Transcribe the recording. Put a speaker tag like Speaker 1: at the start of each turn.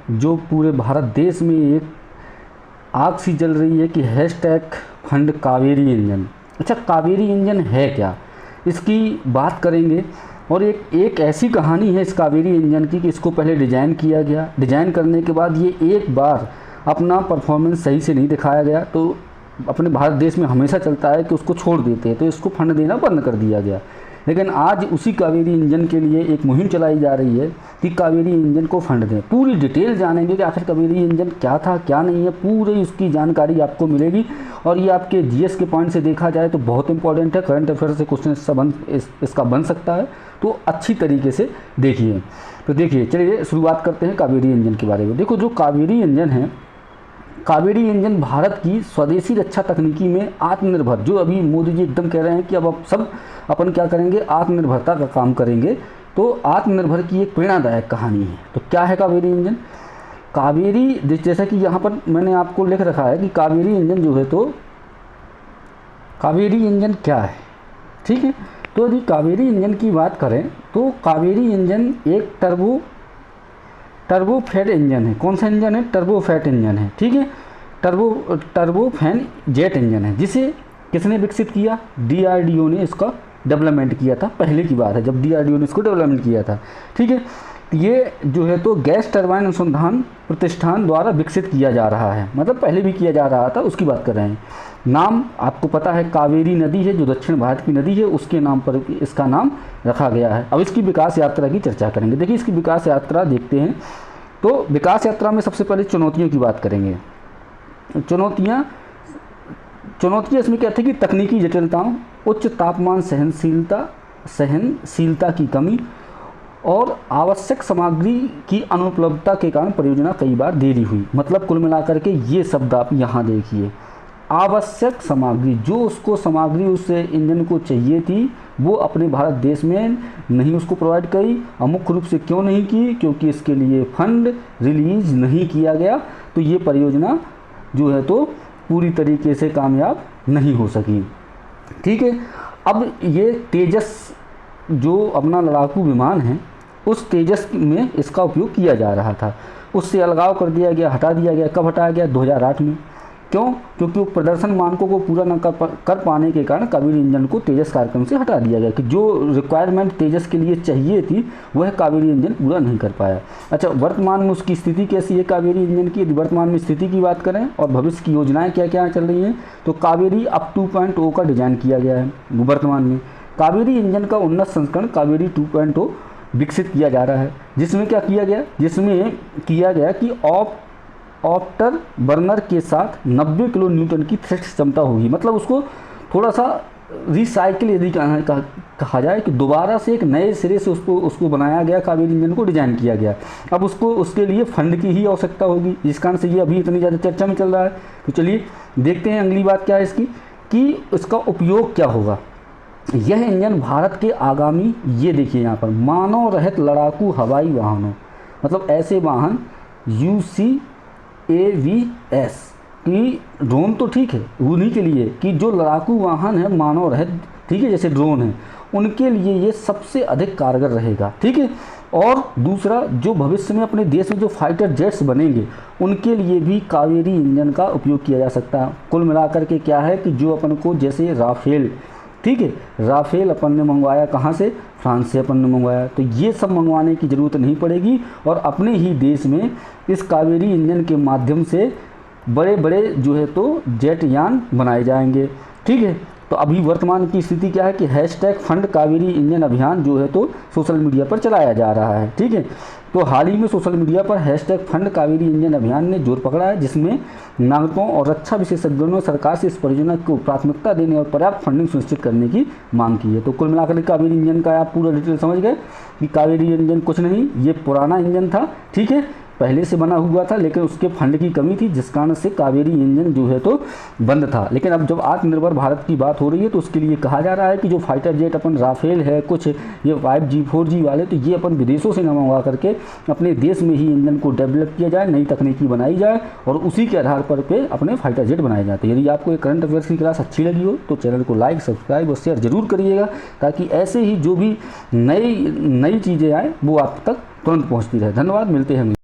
Speaker 1: जो पूरे भारत देश में एक आग सी जल रही है कि हैशटैग फंड कावेरी इंजन। अच्छा, कावेरी इंजन है क्या, इसकी बात करेंगे। और एक ऐसी कहानी है इस कावेरी इंजन की कि इसको पहले डिज़ाइन किया गया, डिज़ाइन करने के बाद ये एक बार अपना परफॉर्मेंस सही से नहीं दिखाया गया तो अपने भारत देश में हमेशा चलता है कि उसको छोड़ देते हैं, तो इसको फंड देना बंद कर दिया गया। लेकिन आज उसी कावेरी इंजन के लिए एक मुहिम चलाई जा रही है कि कावेरी इंजन को फंड दें। पूरी डिटेल जानेंगे कि आखिर कावेरी इंजन क्या था क्या नहीं है, पूरी उसकी जानकारी आपको मिलेगी। और ये आपके जीएस के पॉइंट से देखा जाए तो बहुत इंपॉर्टेंट है, करंट अफेयर से क्वेश्चन इसका बन सकता है, तो अच्छी तरीके से देखिए। तो देखिए, चलिए शुरुआत करते हैं कावेरी इंजन के बारे में। देखो, जो कावेरी इंजन है, कावेरी इंजन भारत की स्वदेशी रक्षा तकनीकी में आत्मनिर्भर, जो अभी मोदी जी एकदम कह रहे हैं कि अब सब अपन क्या करेंगे, आत्मनिर्भरता का काम करेंगे, तो आत्मनिर्भर की एक प्रेरणादायक कहानी है। तो क्या है कावेरी इंजन? कावेरी, जैसा कि यहाँ पर मैंने आपको लिख रखा है कि कावेरी इंजन जो है, तो कावेरी इंजन क्या है, ठीक है। तो यदि कावेरी इंजन की बात करें तो कावेरी इंजन एक टर्बोफैट इंजन है। कौन सा इंजन है? टर्बोफैट इंजन है, ठीक है। टर्बोफैन जेट इंजन है, जिसे किसने विकसित किया? डीआरडीओ ने इसका डेवलपमेंट किया था। पहले की बात है जब डीआरडीओ ने इसको डेवलपमेंट किया था, ठीक है। ये जो है तो गैस टरबाइन अनुसंधान प्रतिष्ठान द्वारा विकसित किया जा रहा है, मतलब पहले भी किया जा रहा था, उसकी बात कर रहे हैं। नाम आपको पता है, कावेरी नदी है जो दक्षिण भारत की नदी है, उसके नाम पर इसका नाम रखा गया है। अब इसकी विकास यात्रा की चर्चा करेंगे। देखिए, इसकी विकास यात्रा देखते हैं। तो विकास यात्रा में सबसे पहले चुनौतियों की बात करेंगे। चुनौतियाँ इसमें क्या थी कि तकनीकी जटिलताओं, उच्च तापमान सहनशीलता की कमी और आवश्यक सामग्री की अनुपलब्धता के कारण परियोजना कई बार देरी हुई। मतलब कुल मिलाकर के ये शब्द आप यहाँ देखिए, आवश्यक सामग्री, जो उसको सामग्री उस इंजन को चाहिए थी वो अपने भारत देश में नहीं उसको प्रोवाइड करी। और मुख्य रूप से क्यों नहीं की? क्योंकि इसके लिए फंड रिलीज नहीं किया गया, तो ये परियोजना जो है तो पूरी तरीके से कामयाब नहीं हो सकी, ठीक है। अब ये तेजस जो अपना लड़ाकू विमान है, उस तेजस में इसका उपयोग किया जा रहा था, उससे अलगाव कर दिया गया, हटा दिया गया। कब हटाया गया? 2008 में। क्यों? क्योंकि वो प्रदर्शन मानकों को पूरा न कर पाने के कारण कावेरी इंजन को तेजस कार्यक्रम से हटा दिया गया कि जो रिक्वायरमेंट तेजस के लिए चाहिए थी वह कावेरी इंजन पूरा नहीं कर पाया। अच्छा, वर्तमान में उसकी स्थिति कैसी है कावेरी इंजन की? यदि वर्तमान में स्थिति की बात करें और भविष्य की योजनाएं क्या क्या चल रही हैं, तो कावेरी अब 2.0 का डिज़ाइन किया गया है वर्तमान में। कावेरी इंजन का उन्नत संस्करण कावेरी 2.0 विकसित किया जा रहा है, जिसमें क्या किया गया? जिसमें किया गया कि ऑप्टर बर्नर के साथ 90 किलो न्यूटन की थ्रस्ट क्षमता होगी। मतलब उसको थोड़ा सा रिसाइकिल यदि कहा जाए कि दोबारा से एक नए सिरे से उसको बनाया गया, कावेरी इंजन को डिज़ाइन किया गया। अब उसके लिए फंड की ही आवश्यकता होगी, जिस कारण से ये अभी इतनी ज़्यादा चर्चा में चल रहा है। तो चलिए देखते हैं अगली बात क्या है इसकी, कि इसका उपयोग क्या होगा। यह इंजन भारत के आगामी, ये देखिए यहाँ पर, मानव रहित लड़ाकू हवाई वाहनों, मतलब ऐसे वाहन UCAVs की ड्रोन तो ठीक है उन्हीं के लिए, कि जो लड़ाकू वाहन है मानव रहित, ठीक है, जैसे ड्रोन है, उनके लिए ये सबसे अधिक कारगर रहेगा, ठीक है। और दूसरा, जो भविष्य में अपने देश में जो फाइटर जेट्स बनेंगे उनके लिए भी कावेरी इंजन का उपयोग किया जा सकता है। कुल मिलाकर के क्या है कि जो अपन को, जैसे राफेल, ठीक है, राफेल अपन ने मंगवाया कहाँ से? फ्रांस से अपन ने मंगवाया, तो ये सब मंगवाने की ज़रूरत नहीं पड़ेगी और अपने ही देश में इस कावेरी इंजन के माध्यम से बड़े बड़े जो है तो जेट यान बनाए जाएंगे, ठीक है। तो अभी वर्तमान की स्थिति क्या है कि हैशटैग फंड कावेरी इंजन अभियान जो है तो सोशल मीडिया पर चलाया जा रहा है, ठीक है। तो हाल ही में सोशल मीडिया पर हैशटैग फंड कावेरी इंजन अभियान ने जोर पकड़ा है, जिसमें नागरिकों और रक्षा विशेषज्ञों ने सरकार से इस परियोजना को प्राथमिकता देने और पर्याप्त फंडिंग सुनिश्चित करने की मांग की है। तो कुल मिलाकर कावेरी इंजन का आप पूरा डिटेल समझ गए कि कावेरी इंजन कुछ नहीं, ये पुराना इंजन था, ठीक है, पहले से बना हुआ था, लेकिन उसके फंड की कमी थी, जिस कारण से कावेरी इंजन जो है तो बंद था। लेकिन अब जब आत्मनिर्भर भारत की बात हो रही है तो उसके लिए कहा जा रहा है कि जो फाइटर जेट अपन राफेल है, कुछ ये 5G 4G वाले, तो ये अपन विदेशों से न मंगवा करके अपने देश में ही इंजन को डेवलप किया जाए, नई तकनीकी बनाई जाए और उसी के आधार पर अपने फाइटर जेट बनाए जाते हैं। यदि आपको ये करंट अफेयर्स की क्लास अच्छी लगी हो तो चैनल को लाइक, सब्सक्राइब और शेयर जरूर करिएगा, ताकि ऐसे ही जो भी नई चीज़ें आए वो आप तक तुरंत पहुँचती रहे। धन्यवाद, मिलते हैं।